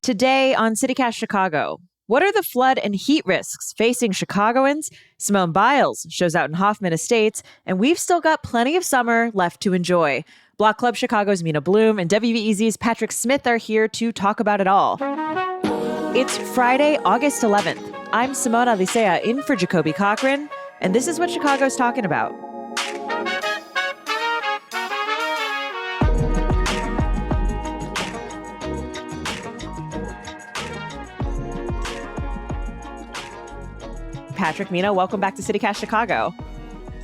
Today on CityCast Chicago, what are the flood and heat risks facing Chicagoans? Simone Biles shows out in Hoffman Estates, and we've still got plenty of summer left to enjoy. Block Club Chicago's Mina Bloom and WBEZ's Patrick Smith are here to talk about it all. It's Friday, August 11th. I'm Simone Alicea in for Jacoby Cochran, and this is what Chicago's talking about. Patrick, Mina, welcome back to CityCast Chicago.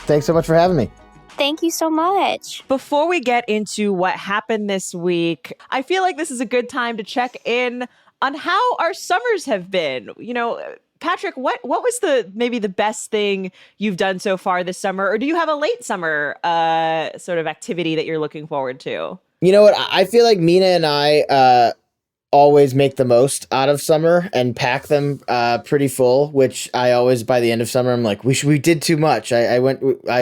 Thanks so much for having me. Thank you so much. Before we get into what happened this week, I feel like this is a good time to check in on how our summers have been. You know, Patrick, what was maybe the best thing you've done so far this summer? Or do you have a late summer sort of activity that you're looking forward to? You know what? I feel like Mina and I always make the most out of summer and pack them pretty full, which I always, by the end of summer, I'm like, we did too much. I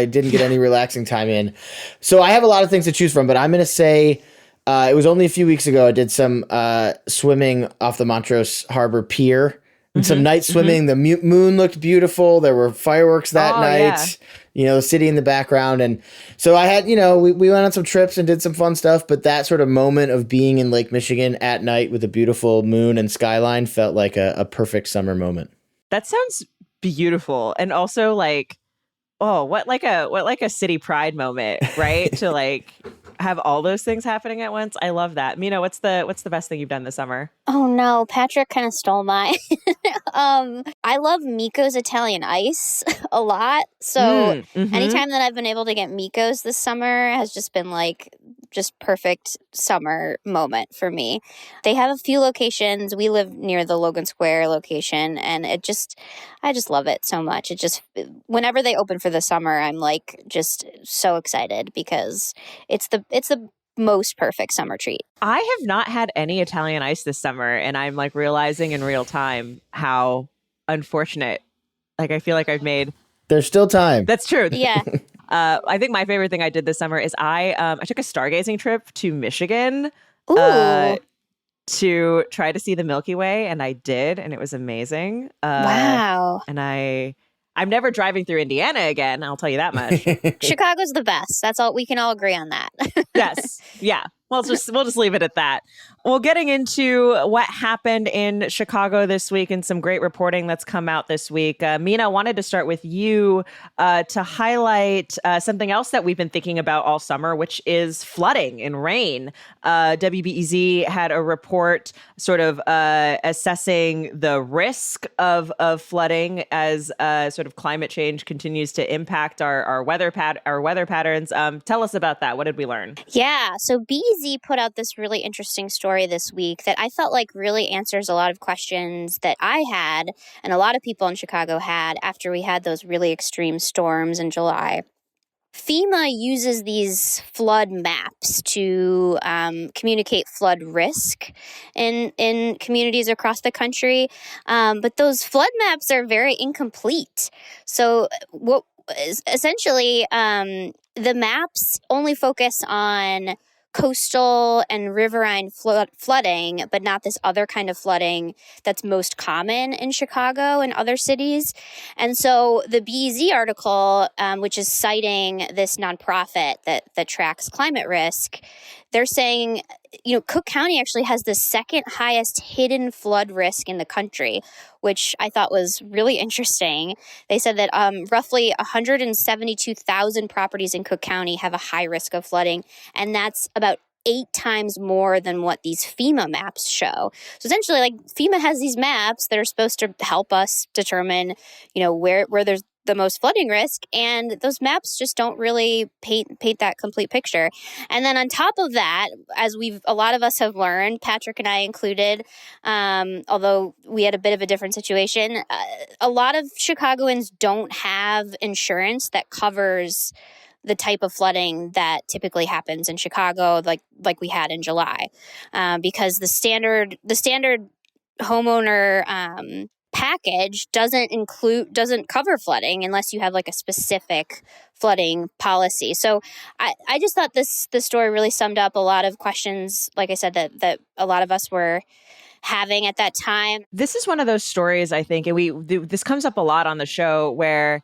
didn't get any relaxing time in. So I have a lot of things to choose from, but I'm going to say it was only a few weeks ago I did some swimming off the Montrose Harbor Pier and some night swimming. The moon looked beautiful. There were fireworks that night. Yeah. You know, the city in the background. And so I had, you know, we went on some trips and did some fun stuff, but that sort of moment of being in Lake Michigan at night with a beautiful moon and skyline felt like a perfect summer moment. That sounds beautiful. And also like, what like a city pride moment, right? To like have all those things happening at once. I love that. Mina, what's the best thing you've done this summer? Oh no, Patrick kind of stole mine. I love Miko's Italian Ice a lot. So anytime that I've been able to get Miko's this summer has just been like just perfect summer moment for me. They have a few locations. We live near the Logan Square location, and I just love it so much. It just, whenever they open for the summer, I'm like just so excited because it's the most perfect summer treat. I have not had any Italian Ice this summer, and I'm like realizing in real time how unfortunate. Like I feel like I've made. There's still time. That's true. Yeah. I think my favorite thing I did this summer is I took a stargazing trip to Michigan to try to see the Milky Way, and I did, and it was amazing. Wow. And I'm never driving through Indiana again, I'll tell you that much. Chicago's the best. That's all. We can all agree on that. Yes. Yeah. We'll just leave it at that. Well, getting into what happened in Chicago this week and some great reporting that's come out this week. Mina, I wanted to start with you to highlight something else that we've been thinking about all summer, which is flooding and rain. WBEZ had a report sort of assessing the risk of flooding as sort of climate change continues to impact our weather patterns. Tell us about that. What did we learn? Yeah. So BZ put out this really interesting story this week that I felt like really answers a lot of questions that I had and a lot of people in Chicago had after we had those really extreme storms in July. FEMA uses these flood maps to communicate flood risk in communities across the country, but those flood maps are very incomplete. So what is essentially the maps only focus on coastal and riverine flooding, but not this other kind of flooding that's most common in Chicago and other cities. And so the BEZ article, which is citing this nonprofit that tracks climate risk, they're saying, you know, Cook County actually has the second highest hidden flood risk in the country, which I thought was really interesting. They said that roughly 172,000 properties in Cook County have a high risk of flooding, and that's about 8 times more than what these FEMA maps show. So essentially, like, FEMA has these maps that are supposed to help us determine, you know, where there's the most flooding risk, and those maps just don't really paint that complete picture. And then on top of that, as a lot of us have learned, Patrick and I included, although we had a bit of a different situation, a lot of Chicagoans don't have insurance that covers the type of flooding that typically happens in Chicago, like we had in July, because the standard homeowner package doesn't cover flooding unless you have like a specific flooding policy. So I just thought this story really summed up a lot of questions, like I said, that a lot of us were having at that time. This is one of those stories, I think, and this comes up a lot on the show, where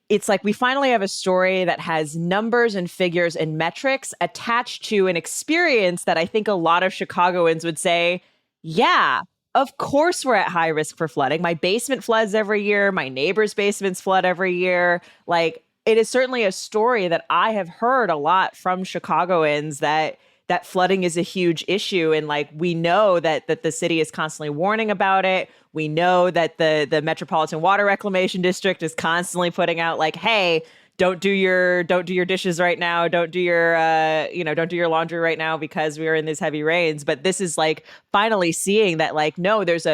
it's like we finally have a story that has numbers and figures and metrics attached to an experience that I think a lot of Chicagoans would say, yeah, of course we're at high risk for flooding. My basement floods every year. My neighbor's basements flood every year. Like, it is certainly a story that I have heard a lot from Chicagoans, that flooding is a huge issue. And like, we know that the city is constantly warning about it. We know that the Metropolitan Water Reclamation District is constantly putting out like, hey, don't do your dishes right now. Don't do your don't do your laundry right now because we are in these heavy rains. But this is like finally seeing that, like, no, there's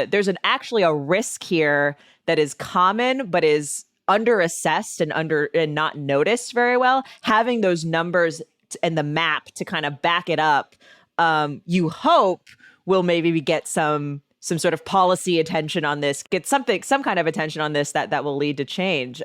actually a risk here that is common, but is underassessed and not noticed very well. Having those numbers and the map to kind of back it up, you hope will maybe get some sort of policy attention on this, get some kind of attention on this that will lead to change.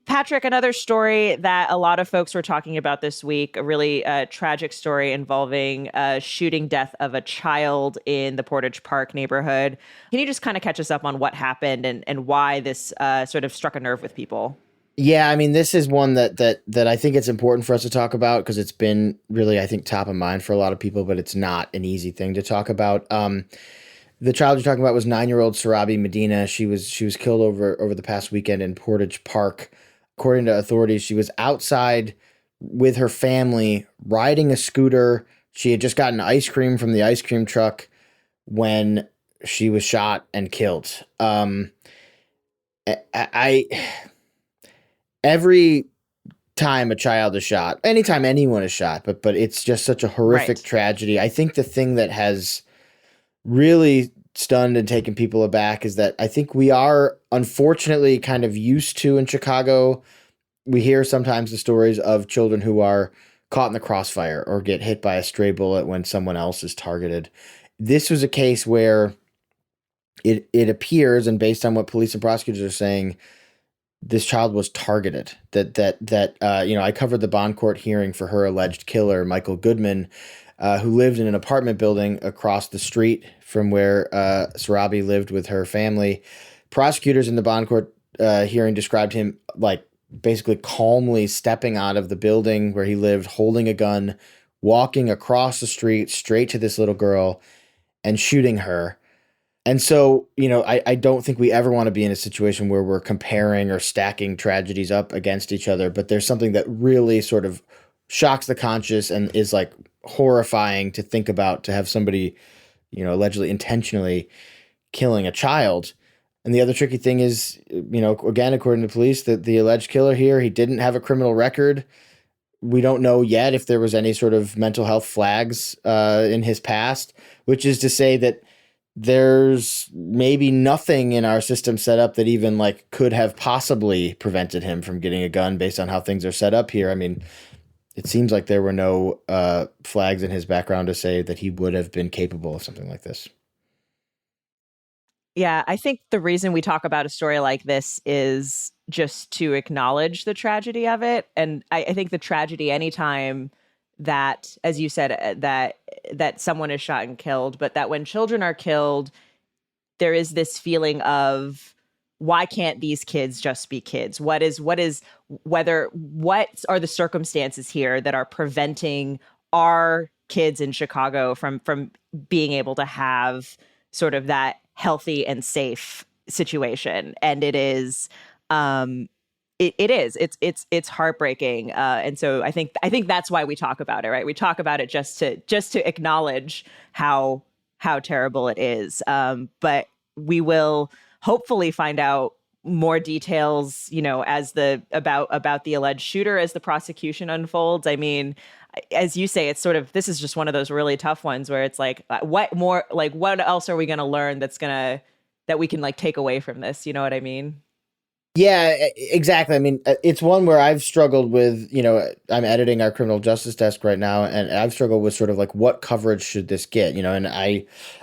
Patrick, another story that a lot of folks were talking about this week, a really tragic story involving a shooting death of a child in the Portage Park neighborhood. Can you just kind of catch us up on what happened and why this sort of struck a nerve with people? Yeah, I mean, this is one that I think it's important for us to talk about because it's been really, I think, top of mind for a lot of people, but it's not an easy thing to talk about. The child you're talking about was 9-year-old Sarabi Medina. She was killed over the past weekend in Portage Park. According to authorities, she was outside with her family riding a scooter. She had just gotten ice cream from the ice cream truck when she was shot and killed. Every time a child is shot, anytime anyone is shot, but it's just such a horrific tragedy. I think the thing that has really stunned and taken people aback is that I think we are unfortunately kind of used to in Chicago. We hear sometimes the stories of children who are caught in the crossfire or get hit by a stray bullet when someone else is targeted. This was a case where it appears, and based on what police and prosecutors are saying, this child was targeted. I covered the bond court hearing for her alleged killer, Michael Goodman, who lived in an apartment building across the street from where Sarabi lived with her family. Prosecutors in the bond court hearing described him like basically calmly stepping out of the building where he lived, holding a gun, walking across the street straight to this little girl and shooting her. And so, I don't think we ever want to be in a situation where we're comparing or stacking tragedies up against each other, but there's something that really sort of shocks the conscious and is like horrifying to think about, to have somebody, allegedly intentionally killing a child. And the other tricky thing is, again, according to police, that the alleged killer here, he didn't have a criminal record. We don't know yet if there was any sort of mental health flags in his past, which is to say that there's maybe nothing in our system set up that even like could have possibly prevented him from getting a gun based on how things are set up here. I mean, it seems like there were no flags in his background to say that he would have been capable of something like this. Yeah, I think the reason we talk about a story like this is just to acknowledge the tragedy of it. And I think the tragedy anytime that, as you said, that someone is shot and killed, but that when children are killed, there is this feeling of, why can't these kids just be kids? What are the circumstances here that are preventing our kids in Chicago from being able to have sort of that healthy and safe situation? And it is, it's heartbreaking. And so I think that's why we talk about it, right? We talk about it just to acknowledge how terrible it is. But we will hopefully find out more details, as about the alleged shooter as the prosecution unfolds. I mean, as you say, it's sort of, this is just one of those really tough ones where it's like, what else are we going to learn that we can like take away from this? You know what I mean? Yeah, exactly. I mean, it's one where I've struggled with, I'm editing our criminal justice desk right now, and I've struggled with sort of like, what coverage should this get? And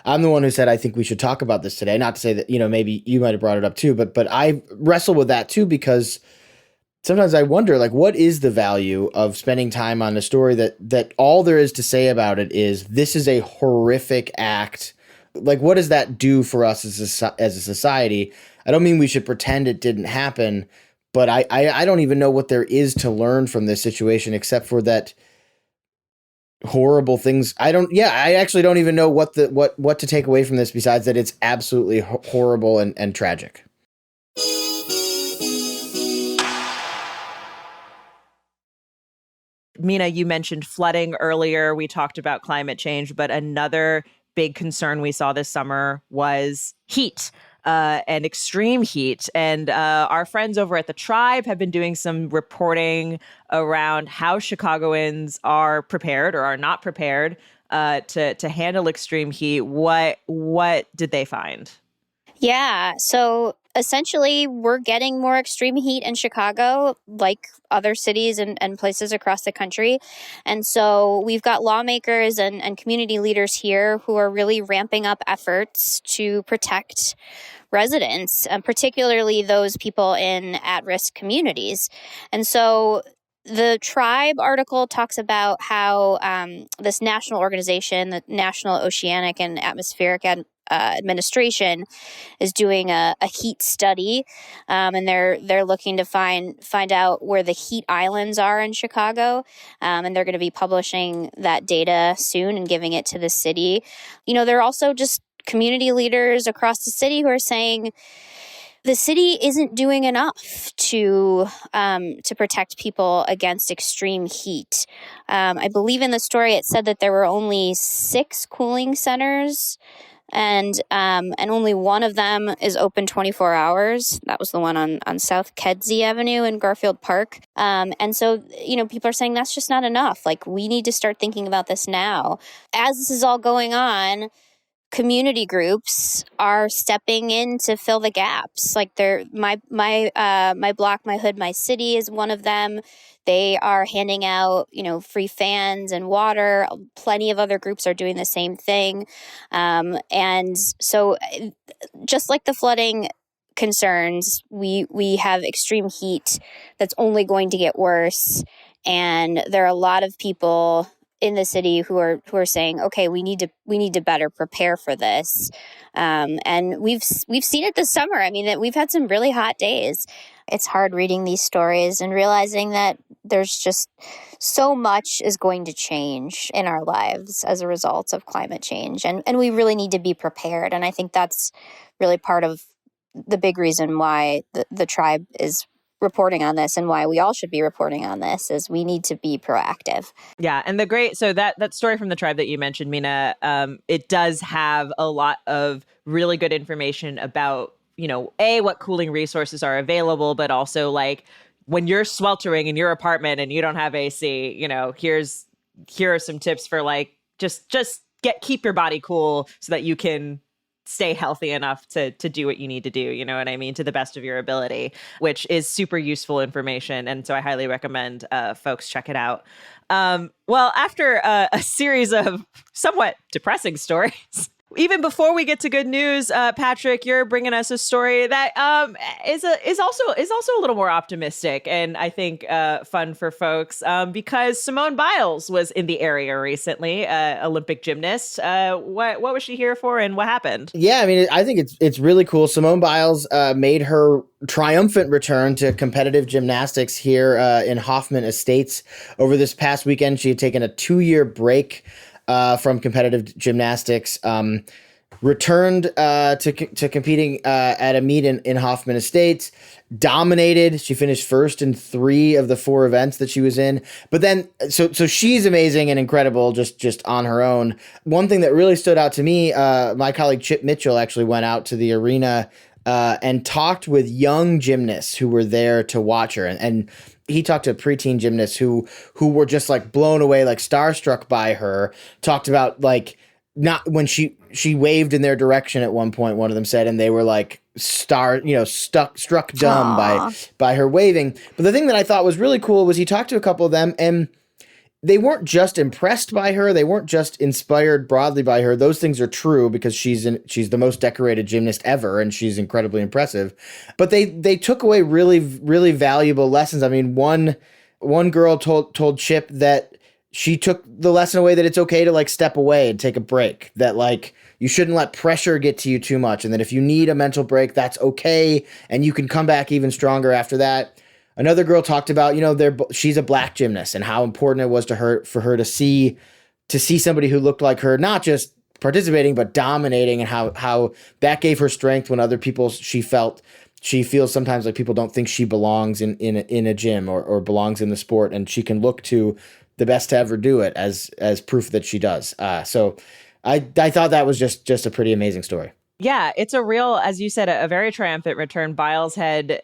I'm the one who said, I think we should talk about this today. Not to say that, maybe you might have brought it up too, but I wrestle with that too, because sometimes I wonder, like, what is the value of spending time on a story that all there is to say about it is this is a horrific act like, what does that do for us as a society? I don't mean we should pretend it didn't happen, but I don't even know what there is to learn from this situation except for that horrible things. I actually don't even know what to take away from this besides that it's absolutely horrible and tragic. Mina, you mentioned flooding earlier. We talked about climate change, but another big concern we saw this summer was heat. And extreme heat. And our friends over at The Tribe have been doing some reporting around how Chicagoans are prepared or are not prepared to handle extreme heat. What did they find? Yeah, so essentially we're getting more extreme heat in Chicago, like other cities and places across the country. And so we've got lawmakers and community leaders here who are really ramping up efforts to protect residents, particularly those people in at-risk communities. And so the Tribe article talks about how this national organization, the National Oceanic and Atmospheric Administration, is doing a heat study, and they're looking to find out where the heat islands are in Chicago, and they're going to be publishing that data soon and giving it to the city. They're also just community leaders across the city who are saying the city isn't doing enough to protect people against extreme heat. I believe in the story it said that there were only 6 cooling centers, and only one of them is open 24 hours. That was the one on South Kedzie Avenue in Garfield Park. And so, people are saying that's just not enough. Like, we need to start thinking about this now. As this is all going on, community groups are stepping in to fill the gaps. Like my block, my hood, my city is one of them. They are handing out, free fans and water. Plenty of other groups are doing the same thing. And so just like the flooding concerns, we have extreme heat that's only going to get worse. And there are a lot of people in the city who are saying, okay, we need to better prepare for this. And we've seen it this summer. I mean, that we've had some really hot days. It's hard reading these stories and realizing that there's just so much is going to change in our lives as a result of climate change. And we really need to be prepared. And I think that's really part of the big reason why the Tribe is reporting on this and why we all should be reporting on this is we need to be proactive. Yeah. And so that story from the Tribe that you mentioned, Mina, it does have a lot of really good information about, what cooling resources are available, but also like when you're sweltering in your apartment and you don't have AC, here are some tips for like, just keep your body cool so that you can stay healthy enough to do what you need to do, you know what I mean, to the best of your ability, which is super useful information. And so I highly recommend folks check it out. Well, after a series of somewhat depressing stories, even before we get to good news, Patrick, you're bringing us a story that is also a little more optimistic and I think fun for folks because Simone Biles was in the area recently, Olympic gymnast. What was she here for and what happened? Yeah, I mean, I think it's really cool. Simone Biles made her triumphant return to competitive gymnastics here in Hoffman Estates over this past weekend. She had taken a 2-year break from competitive gymnastics, returned to competing at a meet in Hoffman Estates, dominated. She finished first in 3 of the 4 events that she was in. But then, so she's amazing and incredible just on her own. One thing that really stood out to me, my colleague Chip Mitchell actually went out to the arena and talked with young gymnasts who were there to watch her. And he talked to preteen gymnasts who were just like blown away, like starstruck by her. Talked about like not when she waved in their direction at one point, one of them said, and they were like struck dumb by her waving. But the thing that I thought was really cool was he talked to a couple of them and they weren't just impressed by her. They weren't just inspired broadly by her. Those things are true because she's the most decorated gymnast ever and she's incredibly impressive. But they took away really, really valuable lessons. I mean, one girl told Chip that she took the lesson away that it's okay to like step away and take a break, that like you shouldn't let pressure get to you too much, and that if you need a mental break, that's okay, and you can come back even stronger after that. Another girl talked about, she's a black gymnast and how important it was to her for her to see somebody who looked like her, not just participating but dominating, and how that gave her strength when other people she feels sometimes like people don't think she belongs in a gym or belongs in the sport, and she can look to the best to ever do it as proof that she does. So I thought that was just a pretty amazing story. Yeah, it's a real, as you said, a very triumphant return. Biles had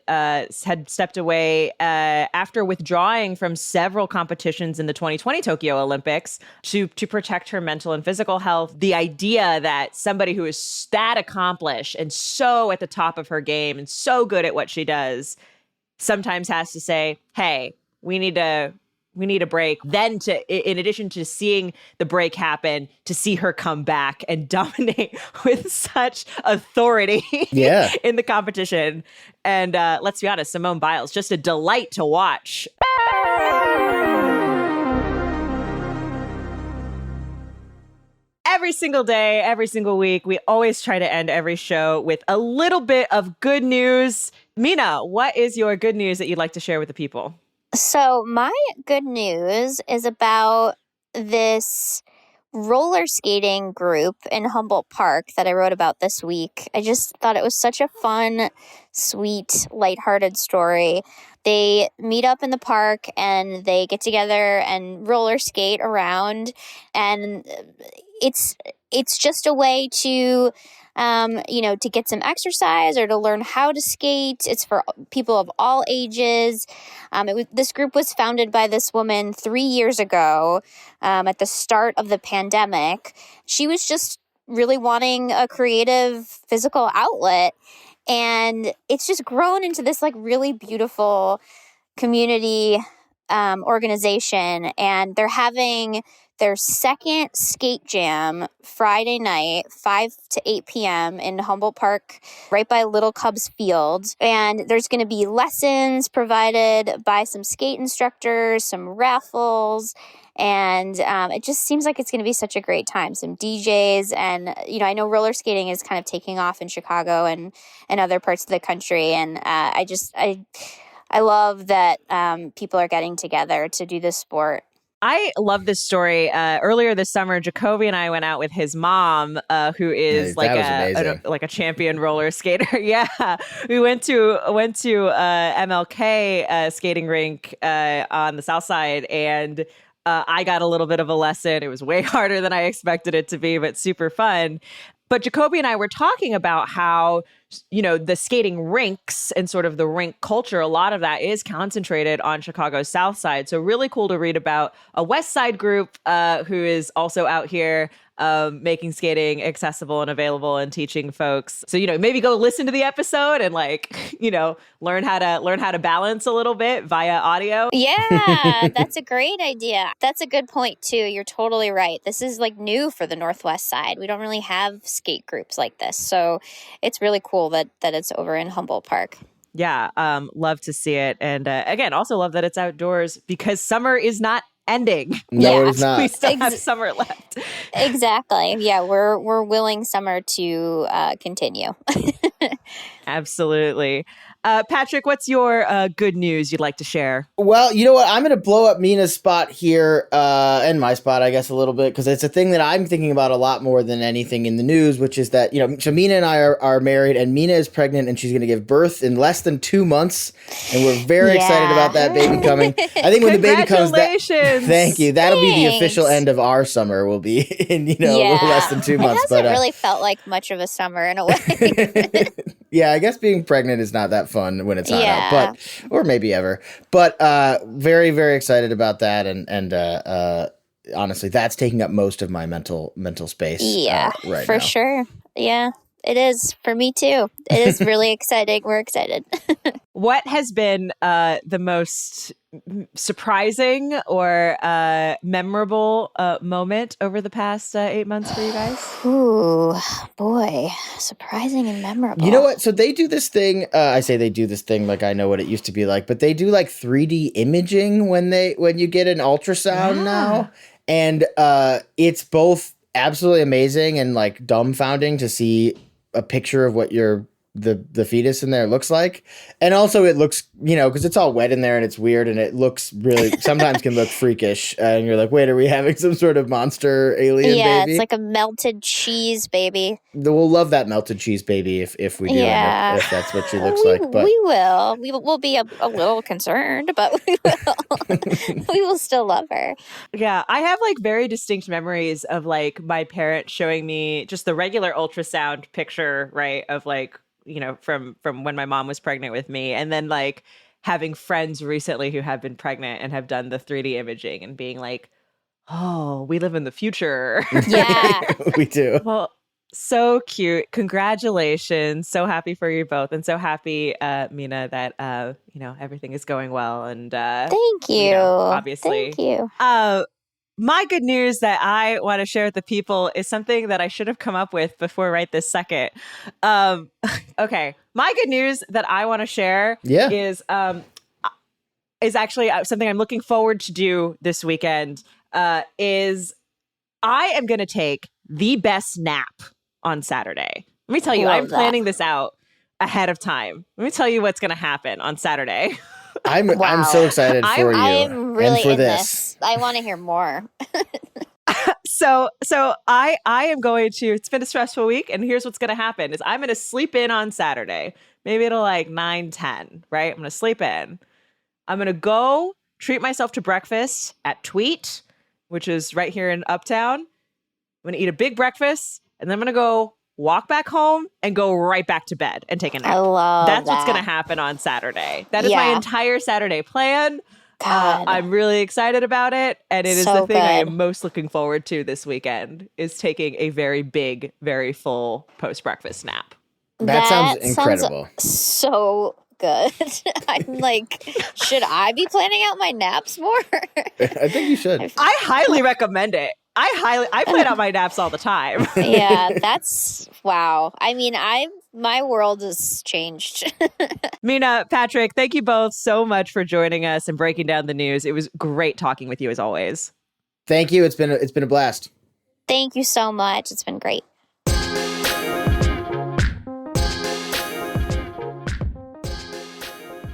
stepped away after withdrawing from several competitions in the 2020 Tokyo Olympics to protect her mental and physical health. The idea that somebody who is that accomplished and so at the top of her game and so good at what she does sometimes has to say, hey, we need a break. Then in addition to seeing the break happen, to see her come back and dominate with such authority in the competition. And let's be honest, Simone Biles, just a delight to watch. Every single day, every single week, we always try to end every show with a little bit of good news. Mina, what is your good news that you'd like to share with the people? So my good news is about this roller skating group in Humboldt Park that I wrote about this week. I just thought it was such a fun, sweet, lighthearted story. They meet up in the park and they get together and roller skate around, and it's just a way to to get some exercise or to learn how to skate. It's for people of all ages. This group was founded by this woman 3 years ago at the start of the pandemic. She was just really wanting a creative physical outlet. And it's just grown into this like really beautiful community organization. And they're having their second skate jam Friday night, 5 to 8 p.m. in Humboldt Park, right by Little Cubs Field. And there's going to be lessons provided by some skate instructors, some raffles, and it just seems like it's going to be such a great time. Some DJs, and I know roller skating is kind of taking off in Chicago and other parts of the country. And I love that people are getting together to do this sport. I love this story. Earlier this summer, Jacoby and I went out with his mom, who is like a champion roller skater. Yeah, we went to MLK skating rink on the south side, and I got a little bit of a lesson. It was way harder than I expected it to be, but super fun. But Jacoby and I were talking about how, the skating rinks and sort of the rink culture, a lot of that is concentrated on Chicago's South Side. So really cool to read about a West Side group who is also out here making skating accessible and available and teaching folks. So, maybe go listen to the episode and learn how to balance a little bit via audio. Yeah, that's a great idea. That's a good point too. You're totally right. This is like new for the Northwest Side. We don't really have skate groups like this. So it's really cool that it's over in Humboldt Park. Yeah, love to see it. And again, also love that it's outdoors because summer is not ending. No, it's not. We still have summer left. Exactly. Yeah, we're willing summer to continue. Absolutely. Patrick, what's your good news you'd like to share? Well, you know what? I'm going to blow up Mina's spot here, and my spot, I guess, a little bit, because it's a thing that I'm thinking about a lot more than anything in the news, which is that, so Mina and I are married, and Mina is pregnant, and she's going to give birth in less than 2 months, and we're very excited about that baby coming. I think when the baby comes, thank you. That'll be the official end of our summer. Will be in a little less than 2 months. It hasn't really felt like much of a summer in a way. Yeah, I guess being pregnant is not that fun when it's hot out, or maybe ever. But very, very excited about that, and honestly, that's taking up most of my mental space. Yeah, right for now. Sure. Yeah, it is for me too. It is really exciting. We're excited. What has been the most surprising or memorable moment over the past 8 months for you guys? Ooh, boy. Surprising and memorable. You know what? So they do this thing. I say they do this thing like I know what it used to be like, but they do like 3D imaging when you get an ultrasound now, and it's both absolutely amazing and like dumbfounding to see a picture of what the fetus in there looks like, and also it looks, because it's all wet in there and it's weird and it looks really sometimes can look freakish, and you're like, wait, are we having some sort of monster alien baby? It's like a melted cheese baby. We'll love that melted cheese baby if we do end up, if that's what she looks like. But we will. We'll be a little concerned, but we will. We will still love her. Yeah, I have like very distinct memories of like my parents showing me just the regular ultrasound picture, right, of like, from when my mom was pregnant with me, and then like having friends recently who have been pregnant and have done the 3D imaging and being like, oh, we live in the future. Yeah. we do. Well, so cute. Congratulations. So happy for you both, and so happy, Mina, that everything is going well. And thank you. Obviously. Thank you. My good news that I want to share with the people is something that I should have come up with before right this second. Okay. My good news that I want to share is actually something I'm looking forward to do this weekend, is I am going to take the best nap on Saturday. Let me tell you, I'm planning this out ahead of time. Let me tell you what's going to happen on Saturday. I'm so excited for you. I'm really and for in this. I want to hear more. So I am going to, it's been a stressful week, and here's what's going to happen is I'm going to sleep in on Saturday. Maybe it'll like 9-10, right? I'm going to sleep in. I'm going to go treat myself to breakfast at Tweet, which is right here in Uptown. I'm going to eat a big breakfast, and then I'm going to go walk back home and go right back to bed and take a nap. I love That's that. what's going to happen on Saturday. That is my entire Saturday plan. I'm really excited about it. And it is the thing I am most looking forward to this weekend, is taking a very big, very full post-breakfast nap. That sounds incredible. So good. I'm like, should I be planning out my naps more? I think you should. I highly recommend it. I plan out my naps all the time. Yeah, that's wow. I mean, my world has changed. Mina, Patrick, thank you both so much for joining us and breaking down the news. It was great talking with you as always. Thank you. It's been a blast. Thank you so much. It's been great.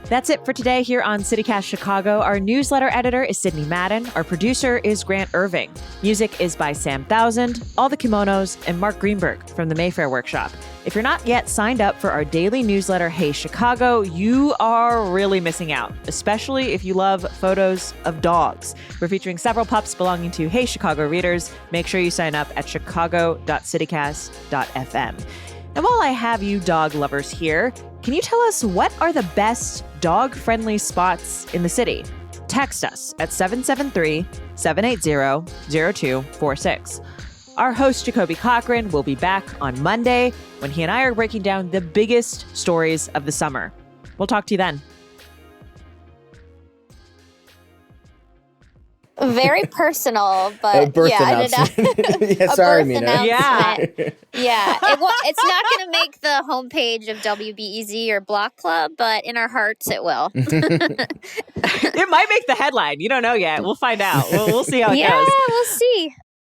That's it for today here on CityCast Chicago. Our newsletter editor is Sydney Madden. Our producer is Grant Irving. Music is by Sam Thousand, All the Kimonos, and Mark Greenberg from the Mayfair Workshop. If you're not yet signed up for our daily newsletter, Hey Chicago, you are really missing out, especially if you love photos of dogs. We're featuring several pups belonging to Hey Chicago readers. Make sure you sign up at chicago.citycast.fm. And while I have you dog lovers here, can you tell us what are the best dog-friendly spots in the city? Text us at 773-780-0246. Our host, Jacoby Cochran, will be back on Monday when he and I are breaking down the biggest stories of the summer. We'll talk to you then. Very personal, but birth yeah, announcement. Yeah, sorry, Mina. Yeah. Yeah, it's not going to make the homepage of WBEZ or Block Club, but in our hearts, it will. It might make the headline. You don't know yet. We'll find out. We'll see how it goes. Yeah, we'll see.